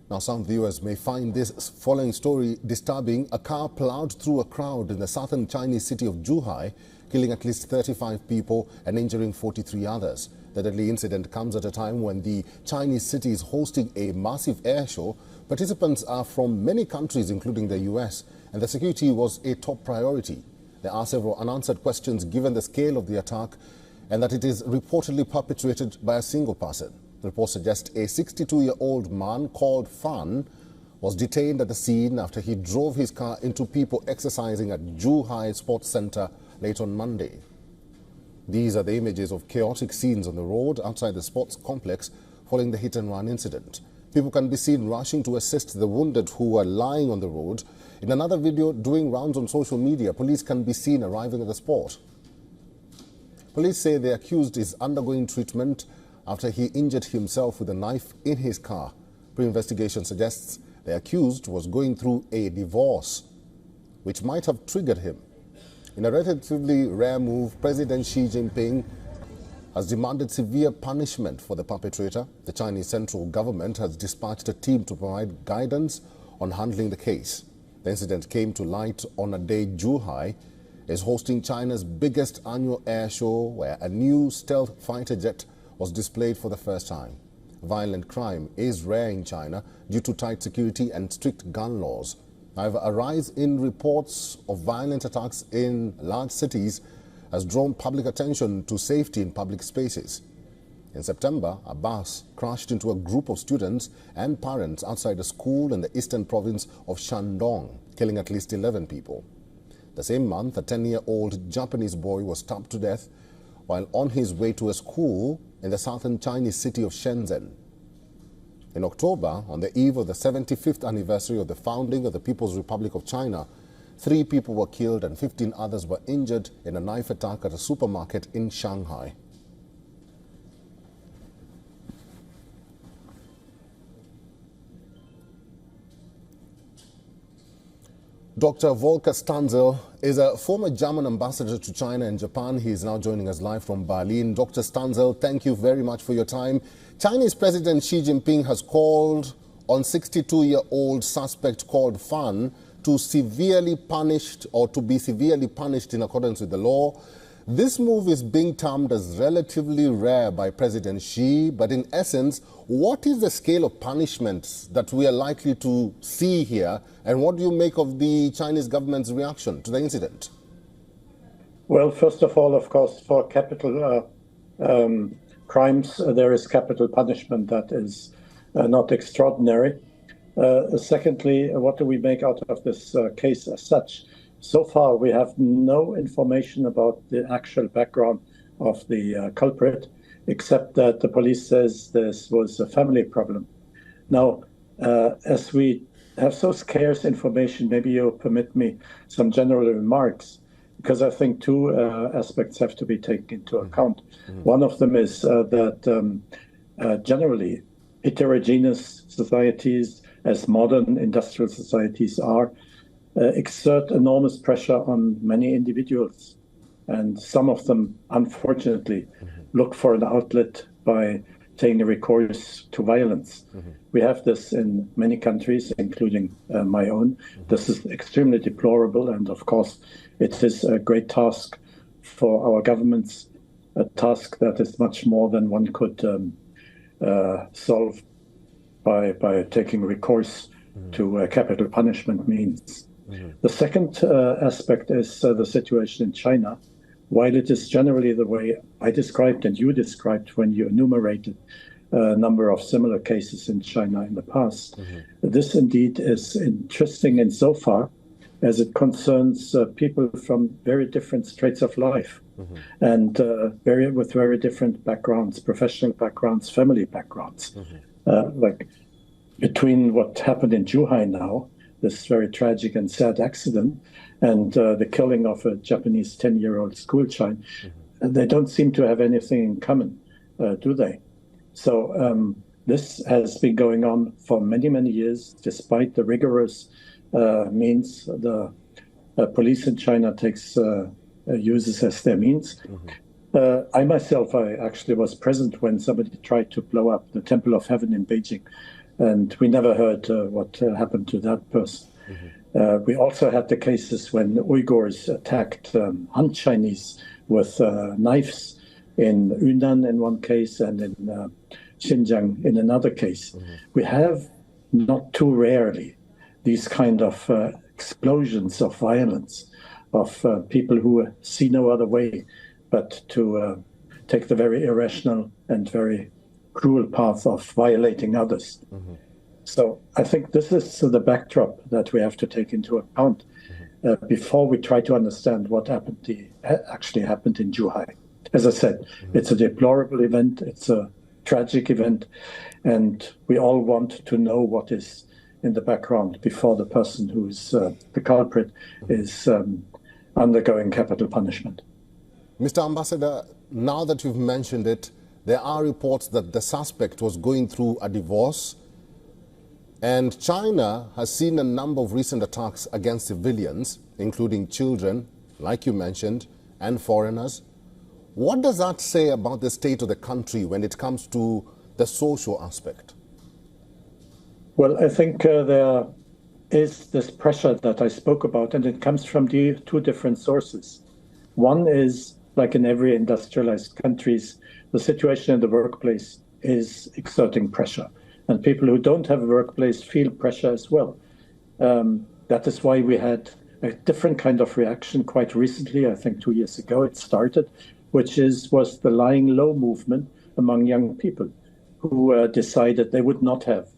Now, some viewers may find this following story disturbing. A car plowed through a crowd in the southern Chinese city of Zhuhai, killing at least 35 people and injuring 43 others. The deadly incident comes at a time when the Chinese city is hosting a massive air show. Participants are from many countries, including the US, and the security was a top priority. There are several unanswered questions given the scale of the attack and that it is reportedly perpetrated by a single person. Reports suggest a 62-year-old man called Fan was detained at the scene after he drove his car into people exercising at Zhuhai Sports Center late on Monday. These are the images of chaotic scenes on the road outside the sports complex following the hit-and-run incident. People can be seen rushing to assist the wounded who are lying on the road. In another video doing rounds on social media, police can be seen arriving at the spot. Police say the accused is undergoing treatment after he injured himself with a knife in his car. Pre-investigation suggests the accused was going through a divorce, which might have triggered him. In a relatively rare move, President Xi Jinping has demanded severe punishment for the perpetrator. The Chinese central government has dispatched a team to provide guidance on handling the case. The incident came to light on a day Zhuhai is hosting China's biggest annual air show, where a new stealth fighter jet was displayed for the first time. Violent crime is rare in China due to tight security and strict gun laws. However, a rise in reports of violent attacks in large cities has drawn public attention to safety in public spaces. In September, a bus crashed into a group of students and parents outside a school in the eastern province of Shandong, killing at least 11 people. The same month, a 10-year-old Japanese boy was stabbed to death while on his way to a school in the southern Chinese city of Shenzhen. In October, on the eve of the 75th anniversary of the founding of the People's Republic of China, 3 people were killed and 15 others were injured in a knife attack at a supermarket in Shanghai. Dr. Volker Stanzel is a former German ambassador to China and Japan. He is now joining us live from Berlin. Dr. Stanzel, thank you very much for your time. Chinese President Xi Jinping has called on 62-year-old suspect called Fan to severely punished or to be severely punished in accordance with the law. This move is being termed as relatively rare by President Xi, but in essence, what is the scale of punishments that we are likely to see here, and what do you make of the Chinese government's reaction to the incident? Well, first of all, of course, for capital crimes, there is capital punishment that is not extraordinary. Secondly, what do we make out of this case as such? So far, we have no information about the actual background of the culprit, except that the police says this was a family problem. Now, as we have so scarce information, maybe you'll permit me some general remarks, because I think 2 aspects have to be taken into account. One of them is that generally heterogeneous societies, as modern industrial societies are, exert enormous pressure on many individuals. And some of them, unfortunately, look for an outlet by taking recourse to violence. We have this in many countries, including my own. This is extremely deplorable, and of course, it is a great task for our governments, a task that is much more than one could solve by taking recourse to capital punishment means. The second aspect is the situation in China. While it is generally the way I described and you described when you enumerated a number of similar cases in China in the past, this indeed is interesting insofar as it concerns people from very different straits of life and with very different backgrounds, professional backgrounds, family backgrounds. Like between what happened in Zhuhai now, this very tragic and sad accident, and the killing of a Japanese 10-year-old school child, they don't seem to have anything in common, do they? So this has been going on for many, many years, despite the rigorous means the police in China uses as their means. I actually was present when somebody tried to blow up the Temple of Heaven in Beijing and we never heard what happened to that person. We also had the cases when Uyghurs attacked Han Chinese with knives in Yunnan in one case and in Xinjiang in another case. We have not too rarely these kind of explosions of violence, of people who see no other way but to take the very irrational and very cruel path of violating others. So I think this is the backdrop that we have to take into account before we try to understand what actually happened in Zhuhai. As I said, it's a deplorable event, it's a tragic event, and we all want to know what is in the background before the person who's the culprit is undergoing capital punishment. Mr. Ambassador, now that you've mentioned it, there are reports that the suspect was going through a divorce, and China has seen a number of recent attacks against civilians, including children, like you mentioned, and foreigners. What does that say about the state of the country when it comes to the social aspect? Well, I think there is this pressure that I spoke about, and it comes from two different sources. One is, like in every industrialized countries, the situation in the workplace is exerting pressure. And people who don't have a workplace feel pressure as well. That is why we had a different kind of reaction quite recently. I think 2 years ago it started, which was the lying low movement among young people who decided they would not have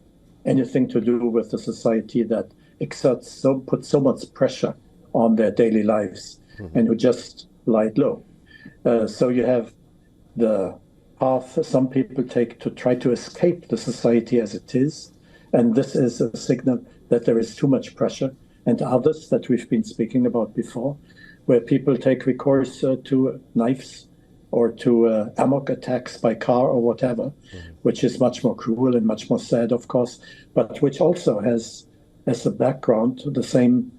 anything to do with a society that puts so much pressure on their daily lives, and who just lied low. So you have the path some people take to try to escape the society as it is, and this is a signal that there is too much pressure, and others that we've been speaking about before, where people take recourse to knives or to amok attacks by car or whatever, which is much more cruel and much more sad, of course, but which also has as a background the same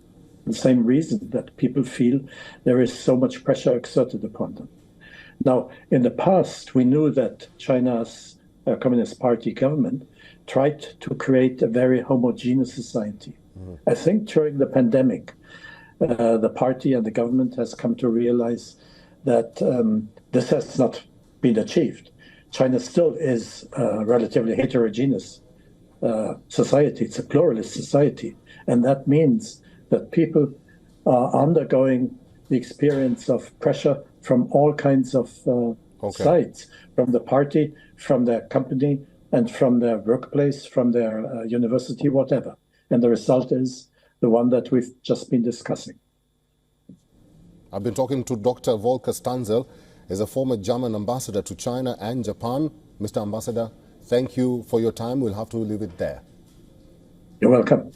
reason that people feel there is so much pressure exerted upon them. Now, in the past, we knew that China's Communist Party government tried to create a very homogeneous society. I think during the pandemic, the party and the government has come to realize that this has not been achieved. China still is a relatively heterogeneous society. It's a pluralist society. And that means that people are undergoing the experience of pressure from all kinds of sides, from the party, from their company, and from their workplace, from their university, whatever. And the result is the one that we've just been discussing. I've been talking to Dr. Volker Stanzel, as a former German ambassador to China and Japan. Mr. Ambassador, thank you for your time. We'll have to leave it there. You're welcome.